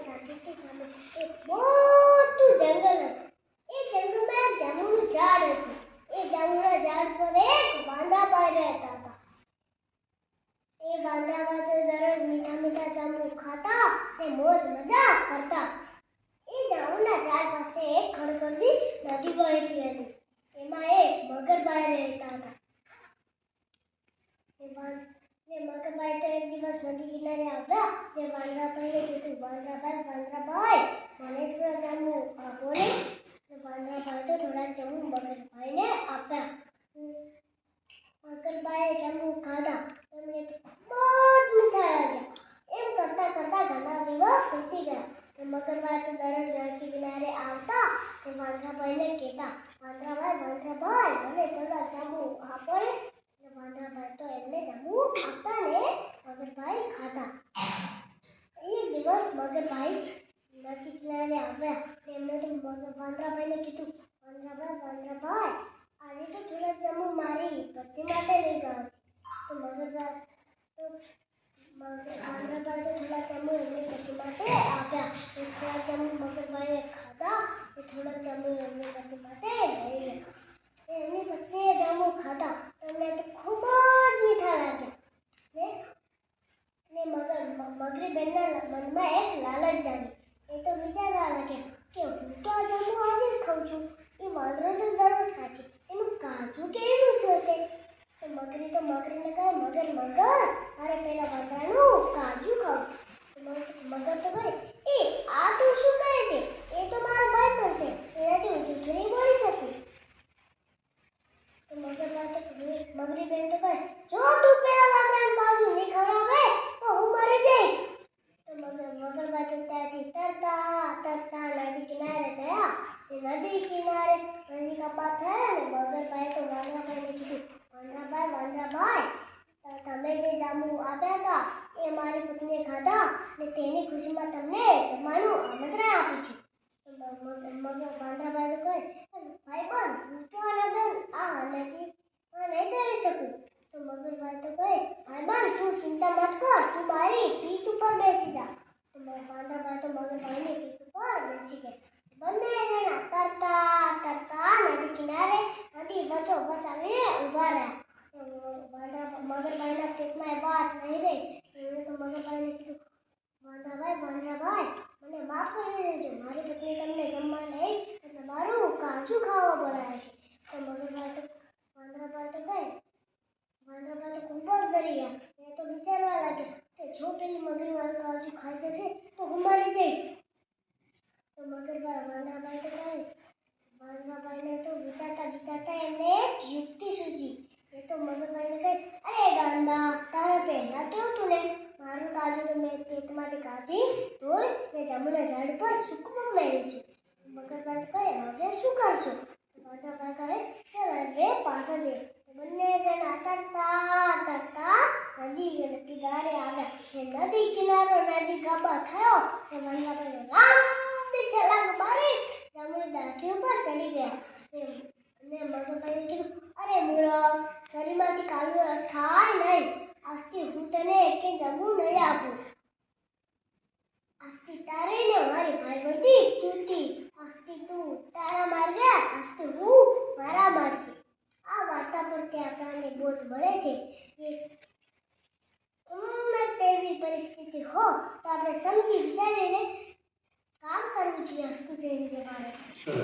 સાથે કે સામે એક મોટું જંગલ હતું. એ જંગલમાં જાંબુનું ઝાડ હતું. એ જાંબુના ઝાડ પર એક વાંદરાભાઈ રહેતા હતા. એ વાંદરાભાઈ તો દરરોજ મીઠા મીઠા જાંબુ ખાતા અને મોજ મજા કરતા. એ જાંબુના ઝાડ પાસે એક ખડખડતી નદી વહેતી હતી. એમાં એક મગરભાઈ રહેતા હતા. મગરભાઈ તો એક દિવસ નદી કિનારે આવ્યા ને વાંદરાભાઈને કીધું, વાંદરાભાઈ મને થોડા જાંબુ આપો ને. વાંદરાભાઈ તો થોડા જાંબુ મગરભાઈને આપ્યા. મગરભાઈએ જાંબુ ખાધા. એમને તો ખૂબ જ મીઠા લાગ્યા. એમ કરતા કરતા ઘણા દિવસ વીતી ગયા. મગરભાઈ તો દરરોજ નદી કિનારે આવતા ને વાંદરાભાઈને કહેતા, વાંદરાભાઈ મને થોડા જાંબુ આપો ને. વાંદરાભાઈ તો એમને જાંબુ આપતા ને મગરભાઈ ખાતા. એક દિવસ મગરભાઈ નદી કિનારે આવ્યા ને એમને તો વાંદરાભાઈને કીધું, વાંદરાભાઈ આજે તો થોડા જાંબુ મારી પત્ની માટે લઈ જવા છે. તો વાંદરાભાઈ તો થોડા જાંબુ એમની પત્ની માટે આપ્યા. એ થોડા જાંબુ મગરભાઈએ ખાધા. એ થોડા જાંબુ એમની પત્ની માટે લઈ ગયા. એમની પત્નીએ જાંબુ ખાધા તો એમને તો ખૂબ જ મીઠા લાગ્યા. ને મગરી બેનના મનમાં એક લાલચ જાગી. એ તો વિચારવા લાગ્યા કે હું તો આ જાંબુ આજે જ ખાઉં છું. એ વાંદરો તો દરરોજ ખાય છે. એનું કાજુ કેવી મીઠું હશે. તો મગરીને કહે, મગર મારે પેલા વાંદરાનું કાજુ ખાવું છે. મગર તો કહે, એ આ તું શું કહે છે? એ તો મારો ભાઈ પણ છે. એનાથી હું જૂઠું નહીં બોલી શકું. તો મગરી બેન તો કહે, જો તું પેલા વાંદરાનું કાજુ નહીં ખવડાવે તો હું મરી જઈશ. તો મગરભાઈ તો ત્યાંથી તરતા નદી કિનારે ગયા. નદી કિનારે નદી પાર થયા ને મગરભાઈએ તો વાંદરાભાઈને કીધું, વાંદરાભાઈ તમે જે જાંબુ આપ્યા હતા એ મારી પત્નીએ ખાધા ને તેની ખુશીમાં તમને જમવાનું આમંત્રણ આપ્યું છે. વાંદરાભાઈ કહે, ભાઈબંધ હું તો નહીં કરી શકું. તો મગરભાઈ તો કહે, ભાઈબંધ તું ચિંતા મત કર, તું મારી પીઠ ઉપર બેસી જા. તો વાંદરાભાઈ તો મગરભાઈની પીઠ ઉપર બેસી ગયા. બંને જણા તરતા નદી કિનારે નદી વચ્ચોવચ્ચ આવીને ઊભા રહ્યા. મગરભાઈના પેટમાં એ વાત નહીં રહી. એમણે તો મગરભાઈને કીધું, વાંદરાભાઈ મને માફ કરી દેજો. મારી પત્ની તમને જમવા નહીં તમારું કાજુ ખાવા બોલાવે છે. તો વાંદરાભાઈ તો ખૂબ જ ડરી ગયા. એ તો વિચારવા લાગ્યા કે જો પેલી મગરી મારું કાજુ ખાઈ જશે તો હું મરી જઈશ. તો વાંદરાભાઈને તો વિચારતા એમને એક યુક્તિ સૂઝી. એ તો મગરભાઈને કહે, અરે ગાંડા, તારે પહેલા કેવું તું ને મારું કાજુ તો મેં પેટમાંથી કાઢી તોય મેં જાંબુના ઝાડ પર સૂકવું મેળ્યું છે. મગરભાઈ કહે, હવે શું કરશું? વાંદરાભાઈ કહે, ચાલ હવે પાછા દે. બંને જણા તરતા નદી કિનારે આવ્યા. નદી કિનારો નજીક થયો ને વાંદરાભાઈ લાંબી છલાંગ મારી જાંબુની ડાળી ઉપર ચડી ગયા. ને મગરભાઈને કીધું, અરે મૂર્ખ, શરીરમાંથી કાજુ થાય નહીં. આજથી હું તને એક જાંબુ નહીં આપું. આજથી તારી ને મારી ભાઈબંધી તૂટી. આજથી તું તારા માર્ગે, આજથી હું મારા માર્ગે. આ વાર્તા પરથી આપણને બોધ મળે છે કે ગમે તેવી પરિસ્થિતિ હો તો આપણે સમજી વિચારીને કામ કરવું જોઈએ. હસતું થઈને જે